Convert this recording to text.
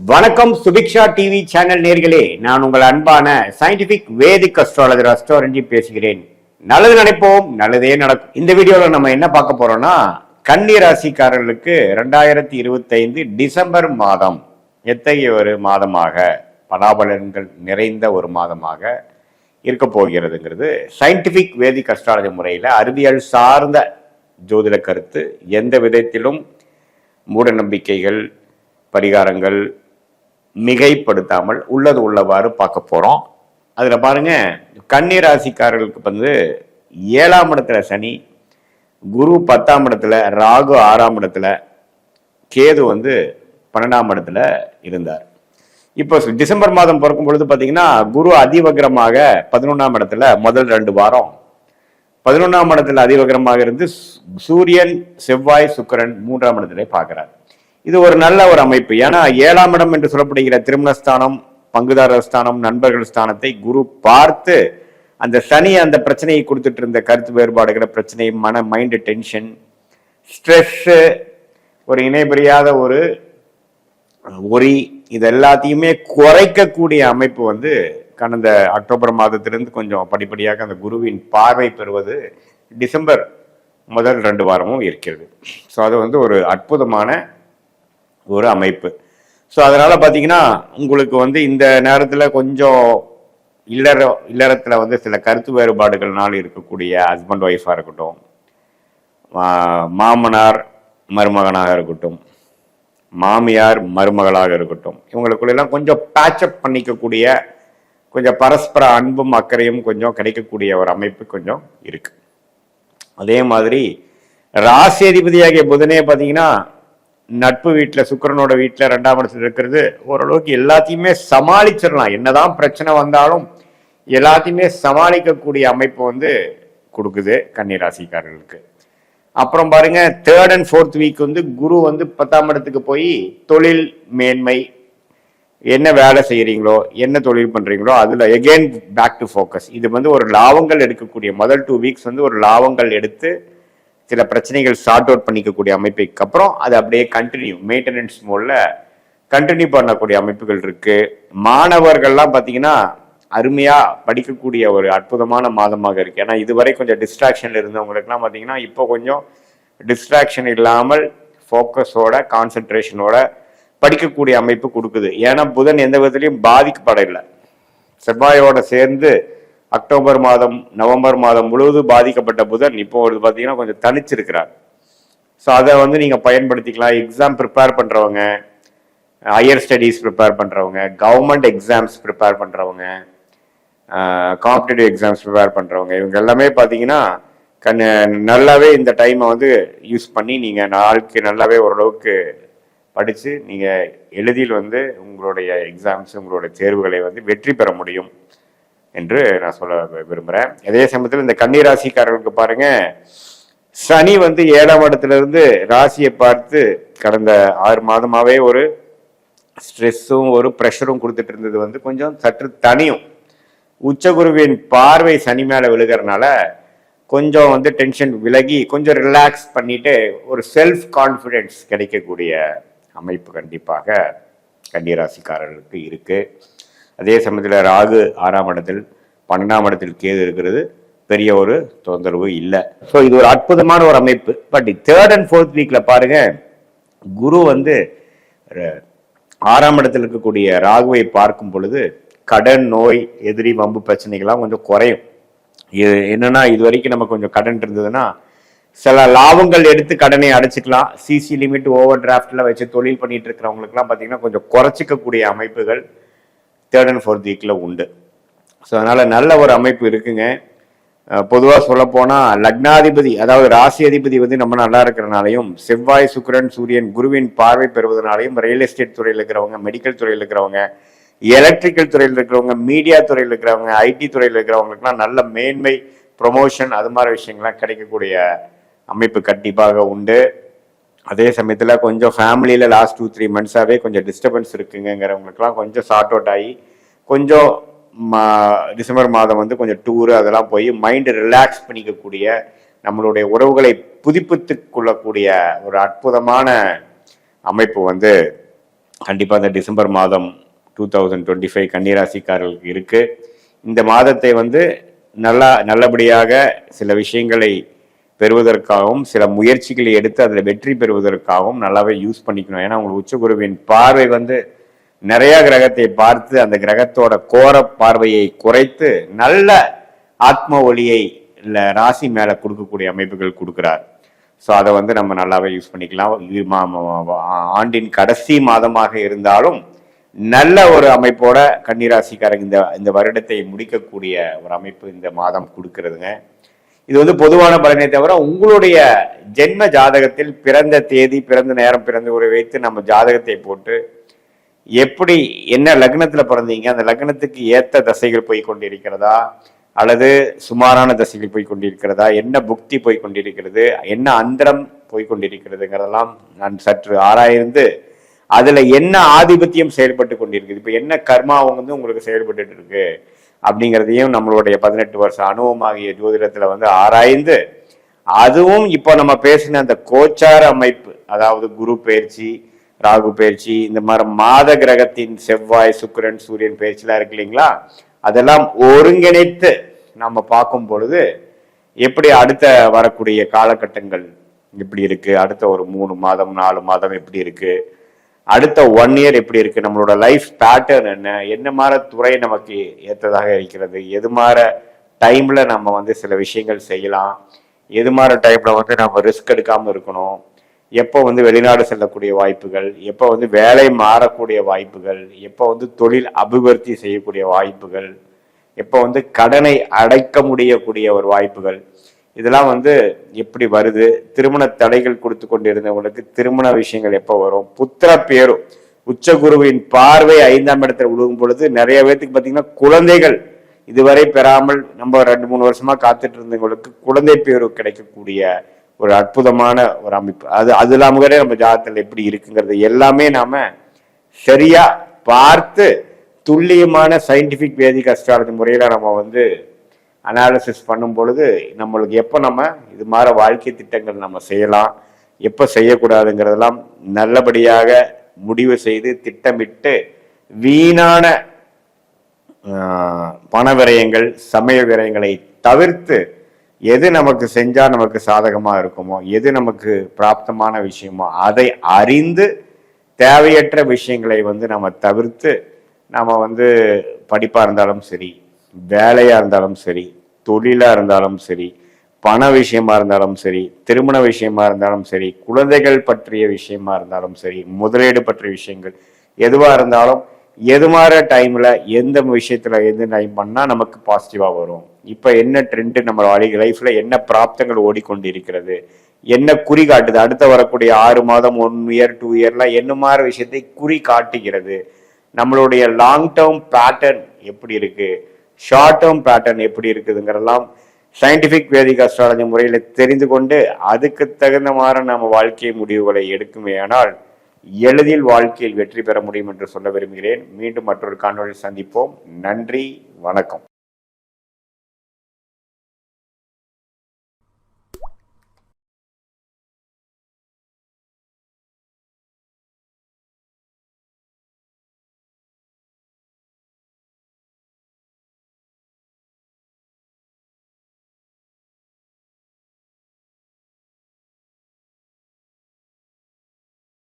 வணக்கம் Subiksha TV channel நேர்களே, நான் உங்கள் அன்பான சயின்டிபிக் வேதிக் அஸ்ட்ராலஜர் அஸ்ட்ரோரஞ்சி பேசுகிறேன். நல்லது நினைப்போம், நல்லதே நடக்கும். இந்த வீடியோல நம்ம என்ன பார்க்க போறோம்னா, கன்னி ராசிக்காரர்களுக்கு 2025 டிசம்பர் மாதம் எத்தகைய ஒரு மாதமாக, பலாபலன்கள் நிறைந்த ஒரு மாதமாக இருக்க போகிறதுங்கிறது சயின்டிபிக் வேதிக் அஸ்ட்ராலஜி முறையில் அறிவியல் சார்ந்த ஜோதிட கருத்து. எந்த விதத்திலும் மூட நம்பிக்கைகள், பரிகாரங்கள் மிகைப்படுத்தாமல் உள்ளது உள்ளவாறு பார்க்க போறோம். அதுல பாருங்க, கன்னி ராசிக்காரர்களுக்கு வந்து 7ஆம் இடத்துல சனி, குரு 10ஆம் இடத்துல, ராகு 6ஆம் இடத்துல, கேது வந்து 12ஆம் இடத்துல இருந்தார். இப்போ டிசம்பர் மாதம் பிறக்கும் பொழுது பாத்தீங்கன்னா, குரு அதிவக்ரமாக 11ஆம் இடத்துல முதல் 2 வாரம் 11ஆம் இடத்துல அதிவக்ரமாக இருந்து சூரியன், செவ்வாய், சுக்கிரன் 3ஆம் இடத்துல பார்க்கிறார். இது ஒரு நல்ல ஒரு அமைப்பு. ஏன்னா 7ஆம் இடம் என்று சொல்லப்படுகிற திருமணஸ்தானம், பங்குதாரர் ஸ்தானம், நண்பர்கள் ஸ்தானத்தை குரு பார்த்து அந்த சனி அந்த பிரச்சனையை கொடுத்துட்டு இருந்த கருத்து வேறுபாடுகிற பிரச்சனை, மைண்ட் டென்ஷன், ஸ்ட்ரெஸ், ஒரு இணைபிரியாத ஒரு ஒரி, இது எல்லாத்தையுமே குறைக்கக்கூடிய அமைப்பு வந்து கடந்த அக்டோபர் மாதத்திலிருந்து கொஞ்சம் படிப்படியாக அந்த குருவின் பார்வை பெறுவது டிசம்பர் முதல் 2 வாரமும் இருக்கிறது. ஸோ அது வந்து ஒரு அற்புதமான ஒரு அமைப்பு. ஸோ அதனால பார்த்தீங்கன்னா, உங்களுக்கு வந்து இந்த நேரத்தில் கொஞ்சம் இல்லறத்தில் வந்து சில கருத்து வேறுபாடுகள்னால இருக்கக்கூடிய ஹஸ்பண்ட் ஒய்ஃபாக இருக்கட்டும், மாமனார் மருமகனாக இருக்கட்டும், மாமியார் மருமகளாக இருக்கட்டும், இவங்களுக்குள்ளெல்லாம் கொஞ்சம் பேட்சப் பண்ணிக்கக்கூடிய, கொஞ்சம் பரஸ்பர அன்பும் அக்கறையும் கொஞ்சம் கிடைக்கக்கூடிய ஒரு அமைப்பு கொஞ்சம் இருக்கு. அதே மாதிரி ராசி அதிபதியாகிய புதனே பார்த்தீங்கன்னா, நட்பு வீட்டில், சுக்கிரனோட வீட்டில் 2ஆம் இடத்துல இருக்கிறது ஓரளவுக்கு எல்லாத்தையுமே சமாளிச்சிடலாம். என்னதான் பிரச்சனை வந்தாலும் எல்லாத்தையுமே சமாளிக்கக்கூடிய அமைப்பு வந்து கொடுக்குது கன்னிராசிக்காரர்களுக்கு. அப்புறம் பாருங்க, 3rd and 4th வீக் வந்து குரு வந்து 10ஆம் இடத்துக்கு போய் தொழில் மேன்மை, என்ன வேலை செய்யறீங்களோ, என்ன தொழில் பண்றீங்களோ அதுல எகெயின் பேக் டு ஃபோக்கஸ். இது வந்து ஒரு லாபங்கள் எடுக்கக்கூடிய முதல் 2 வீக்ஸ் வந்து ஒரு லாபங்கள் எடுத்து சில பிரச்சனைகள் சார்ட் அவுட் பண்ணிக்கக்கூடிய அமைப்புக்கு அப்புறம் அது அப்படியே கண்டினியூ மெயின்டெனன்ஸ் மோட்ல கண்டினியூ பண்ணக்கூடிய அமைப்புகள் இருக்கு. மாணவர்கள்லாம் பார்த்தீங்கன்னா அருமையா படிக்கக்கூடிய ஒரு அற்புதமான மாதமாக இருக்கு. ஏன்னா இதுவரை கொஞ்சம் டிஸ்ட்ராக்ஷன்ல இருந்தவங்களுக்குலாம் பார்த்தீங்கன்னா இப்போ கொஞ்சம் டிஸ்ட்ராக்ஷன் இல்லாமல் ஃபோக்கஸோட, கான்சென்ட்ரேஷனோட படிக்கக்கூடிய அமைப்பு கொடுக்குது. ஏன்னா புதன் எந்த விதத்திலையும் பாதிக்கப்படவில்லை. செவ்வாயோட சேர்ந்து அக்டோபர் மாதம், நவம்பர் மாதம் முழுவதும் பாதிக்கப்பட்ட புதன் இப்போ பார்த்தீங்கன்னா கொஞ்சம் தனிச்சிருக்கிறார். ஸோ அதை வந்து நீங்கள் பயன்படுத்திக்கலாம். எக்ஸாம் ப்ரிப்பேர் பண்ணுறவங்க, ஹையர் ஸ்டடீஸ் ப்ரிப்பேர் பண்ணுறவங்க, கவர்மெண்ட் எக்ஸாம்ஸ் ப்ரிப்பேர் பண்ணுறவங்க, காம்படிட்டிவ் எக்ஸாம்ஸ் ப்ரிப்பேர் பண்ணுறவங்க, இவங்க எல்லாமே பார்த்தீங்கன்னா நல்லாவே இந்த டைமை வந்து யூஸ் பண்ணி நீங்கள் நாளுக்கு நல்லாவே ஓரளவுக்கு படித்து நீங்கள் எளிதில் வந்து உங்களுடைய எக்ஸாம்ஸ், உங்களுடைய தேர்வுகளை வந்து வெற்றி பெற முடியும் என்று நான் சொல்ல விரும்புகிறேன். அதே சமயத்தில் இந்த கன்னிராசிக்காரர்களுக்கு பாருங்க, சனி வந்து 7ஆம் இடத்துல இருந்து ராசியை பார்த்து கடந்த 6 மாதமாவே ஒரு ஸ்ட்ரெஸ்ஸும் ஒரு ப்ரெஷரும் கொடுத்துட்டு இருந்தது வந்து கொஞ்சம் சற்று தனியும். உச்சகுருவின் பார்வை சனி மேல விழுகிறதுனால கொஞ்சம் வந்து டென்ஷன் விலகி கொஞ்சம் ரிலாக்ஸ் பண்ணிட்டு ஒரு செல்ஃப் கான்ஃபிடென்ஸ் கிடைக்கக்கூடிய அமைப்பு கண்டிப்பாக கன்னிராசிக்காரர்களுக்கு இருக்கு. அதே சமயத்தில் ராகு 6ஆம் இடத்தில், 12ஆம் இடத்தில் கேது இருக்கிறது பெரிய ஒரு தொந்தரவு இல்லை. ஸோ இது ஒரு அற்புதமான ஒரு அமைப்பு. பட் 3rd and 4th வீக்ல பாருங்க, குரு வந்து 6ஆம் இடத்தில் இருக்கக்கூடிய ராகுவை பார்க்கும் பொழுது கடன், நோய், எதிரி, வம்பு பிரச்சனைகள்லாம் கொஞ்சம் குறையும். இது என்னன்னா, இது வரைக்கும் நம்ம கொஞ்சம் கடன் இருந்ததுன்னா சில லாபங்கள் எடுத்து கடனை அடைச்சிக்கலாம். சிசி லிமிட், ஓவர் டிராஃப்ட்ல வச்சு தொழில் பண்ணிட்டு இருக்கிறவங்களுக்குலாம் பார்த்தீங்கன்னா கொஞ்சம் குறைச்சிக்கக்கூடிய அமைப்புகள் 3rd and 4th வீக்ல உண்டு. ஸோ அதனால நல்ல ஒரு அமைப்பு இருக்குங்க. பொதுவாக சொல்ல போனா லக்னாதிபதி, அதாவது ராசி அதிபதி வந்து நம்ம நல்லா இருக்கிறனாலையும், செவ்வாய், சுக்கிரன், சூரியன், குருவின் பார்வை பெறுவதனாலையும் ரியல் எஸ்டேட் துறையில் இருக்கிறவங்க, மெடிக்கல் துறையில் இருக்கிறவங்க, எலக்ட்ரிக்கல் துறையில் இருக்கிறவங்க, மீடியா துறையில் இருக்கிறவங்க, ஐடி துறையில் இருக்கிறவங்களுக்குலாம் நல்ல மேன்மை, ப்ரொமோஷன், அது மாதிரி விஷயங்கள்லாம் கிடைக்கக்கூடிய அமைப்பு கண்டிப்பாக உண்டு. அதே சமயத்தில் கொஞ்சம் ஃபேமிலியில் லாஸ்ட் 2-3 மந்த்ஸாகவே கொஞ்சம் டிஸ்டர்பன்ஸ் இருக்குங்கிறவங்களுக்குலாம் கொஞ்சம் சார்ட் அவுட் ஆகி கொஞ்சம் டிசம்பர் மாதம் வந்து கொஞ்சம் டூரு அதெல்லாம் போய் மைண்டு ரிலாக்ஸ் பண்ணிக்கக்கூடிய, நம்மளுடைய உறவுகளை புதுப்பித்து கொள்ளக்கூடிய ஒரு அற்புதமான அமைப்பு வந்து கண்டிப்பா இந்த டிசம்பர் மாதம் 2025 கன்னிராசிக்காரர்களுக்கு இருக்கு. இந்த மாதத்தை வந்து நல்லபடியாக சில விஷயங்களை பெறுவதற்காகவும் சில முயற்சிகளை எடுத்து அதில் வெற்றி பெறுவதற்காகவும் நல்லாவே யூஸ் பண்ணிக்கணும். ஏன்னா உங்களுக்கு உச்சகுருவின் பார்வை வந்து நிறைய கிரகத்தை பார்த்து அந்த கிரகத்தோட கோர பார்வையை குறைத்து நல்ல ஆத்ம ஒளியை இல்லை ராசி மேல கொடுக்கக்கூடிய அமைப்புகள் கொடுக்கிறார். ஸோ அதை வந்து நம்ம நல்லாவே யூஸ் பண்ணிக்கலாம். ஆண்டின் கடைசி மாதமாக இருந்தாலும் நல்ல ஒரு அமைப்போட கன்னிராசிக்காரங்க இந்த வருடத்தை முடிக்கக்கூடிய ஒரு அமைப்பு இந்த மாதம் கொடுக்கறதுங்க. இது வந்து பொதுவான பலனை தவிர உங்களுடைய ஜென்ம ஜாதகத்தில் பிறந்த தேதி, பிறந்த நேரம், பிறந்த உரை வைத்து நம்ம ஜாதகத்தை போட்டு எப்படி என்ன லக்னத்துல பிறந்தீங்க, அந்த லக்னத்துக்கு ஏத்த தசைகள் போய் கொண்டிருக்கிறதா அல்லது சுமாரான தசைகள் போய் கொண்டிருக்கிறதா, என்ன புக்தி போய் கொண்டிருக்கிறது, என்ன அந்தரம் போய் கொண்டிருக்கிறதுங்கிறதெல்லாம் நான் சற்று ஆராய்ந்து அதுல என்ன ஆதிபத்தியம் செயல்பட்டு கொண்டிருக்குது, இப்ப என்ன கர்மா வந்து உங்களுக்கு செயல்பட்டு இருக்கு அப்படிங்கிறதையும் நம்மளுடைய 18 வருஷ அனுபவமாகிய ஜோதிடத்துல வந்து ஆராய்ந்து, அதுவும் இப்போ நம்ம பேசின அந்த கோச்சார அமைப்பு, அதாவது குரு பயிற்சி, ராகு பயிற்சி, இந்த மாதிரி மாத கிரகத்தின் செவ்வாய், சுக்கிரன், சூரியன் பயிற்சிலாம் இருக்கு இல்லைங்களா, அதெல்லாம் ஒருங்கிணைத்து நம்ம பார்க்கும் பொழுது எப்படி அடுத்த வரக்கூடிய காலகட்டங்கள் எப்படி இருக்கு, அடுத்த ஒரு 3 மாதம் 4 மாதம் எப்படி இருக்கு, அடுத்த 1 இயர் எப்படி இருக்கு, நம்மளோட லைஃப் பேட்டர்ன் என்ன மாதிரி துறை நமக்கு ஏற்றதாக இருக்கிறது, எது மாதிரி டைம்ல நம்ம வந்து சில விஷயங்கள் செய்யலாம், எது மாதிரி டைம்ல வந்து நம்ம ரிஸ்க் எடுக்காம இருக்கணும், எப்போ வந்து வெளிநாடு செல்லக்கூடிய வாய்ப்புகள், எப்போ வந்து வேலை மாறக்கூடிய வாய்ப்புகள், எப்போ வந்து தொழில் அபிவிருத்தி செய்யக்கூடிய வாய்ப்புகள், எப்போ வந்து கடனை அடைக்க முடியக்கூடிய ஒரு வாய்ப்புகள், இதெல்லாம் வந்து எப்படி வருது, திருமண தடைகள் கொடுத்து கொண்டிருந்தவங்களுக்கு திருமண விஷயங்கள் எப்போ வரும், புத்திர பேரும் உச்சகுருவின் பார்வை 5ஆம் இடத்துல விழுகும் பொழுது நிறைய பேருக்கு பார்த்தீங்கன்னா குழந்தைகள் இதுவரை பெறாமல் நம்ம 2-3 வருஷமா காத்துட்டு இருந்தவங்களுக்கு குழந்தை பேரு கிடைக்கக்கூடிய ஒரு அற்புதமான ஒரு அமைப்பு. அது இல்லாம நம்ம ஜாதகத்தில் எப்படி இருக்குங்கிறது எல்லாமே நாம சரியா பார்த்து துல்லியமான சயின்டிபிக் வேதிக் அஸ்ட்ராலஜி முறையில நம்ம வந்து அனாலிசிஸ் பண்ணும் பொழுது நம்மளுக்கு எப்போ நம்ம இது மாதிரி வாழ்க்கை திட்டங்கள் நம்ம செய்யலாம், எப்போ செய்யக்கூடாதுங்கிறதெல்லாம் நல்லபடியாக முடிவு செய்து திட்டமிட்டு வீணான பண விரயங்கள், சமய விரயங்களை தவிர்த்து எது நமக்கு செஞ்சா நமக்கு சாதகமா இருக்குமோ, எது நமக்கு பிராப்தமான விஷயமோ அதை அறிந்து தேவையற்ற விஷயங்களை வந்து நம்ம தவிர்த்து நம்ம வந்து படிப்பா இருந்தாலும் சரி, வேலையா இருந்தாலும் சரி, தொழிலா இருந்தாலும் சரி, பண விஷயமா இருந்தாலும் சரி, திருமண விஷயமா இருந்தாலும் சரி, குழந்தைகள் பற்றிய விஷயமா இருந்தாலும் சரி, முதலீடு பற்றிய விஷயங்கள் எதுவா இருந்தாலும் எது மாதிரி டைம்ல எந்த விஷயத்துல எந்த டைம் பண்ணா நமக்கு பாசிட்டிவா வரும், இப்ப என்ன ட்ரெண்ட் நம்ம லைஃப்ல என்ன பிராப்தங்கள் ஓடிக்கொண்டிருக்கிறது, என்ன குறி காட்டுது, அடுத்த வரக்கூடிய 6 மாதம் 1 இயர் 2 இயர்லாம் என்ன மாதிரி விஷயத்தை குறி காட்டுகிறது, நம்மளுடைய லாங் டேர்ம் பேட்டர்ன் எப்படி இருக்கு, ஷார்ட் டேர்ம் பேட்டர்ன் எப்படி இருக்குதுங்கிறதெல்லாம் சயின்டிபிக் வேதிக் அஸ்ட்ராலஜி முறையில் தெரிந்து கொண்டு அதுக்கு தகுந்த மாதிரி நம்ம வாழ்க்கை முடிவுகளை எடுக்குமே ஆனால் எளிதில் வாழ்க்கையில் வெற்றி பெற முடியும் என்று சொல்ல விரும்புகிறேன். மீண்டும் மற்றொரு காணொலியில் சந்திப்போம். நன்றி, வணக்கம்.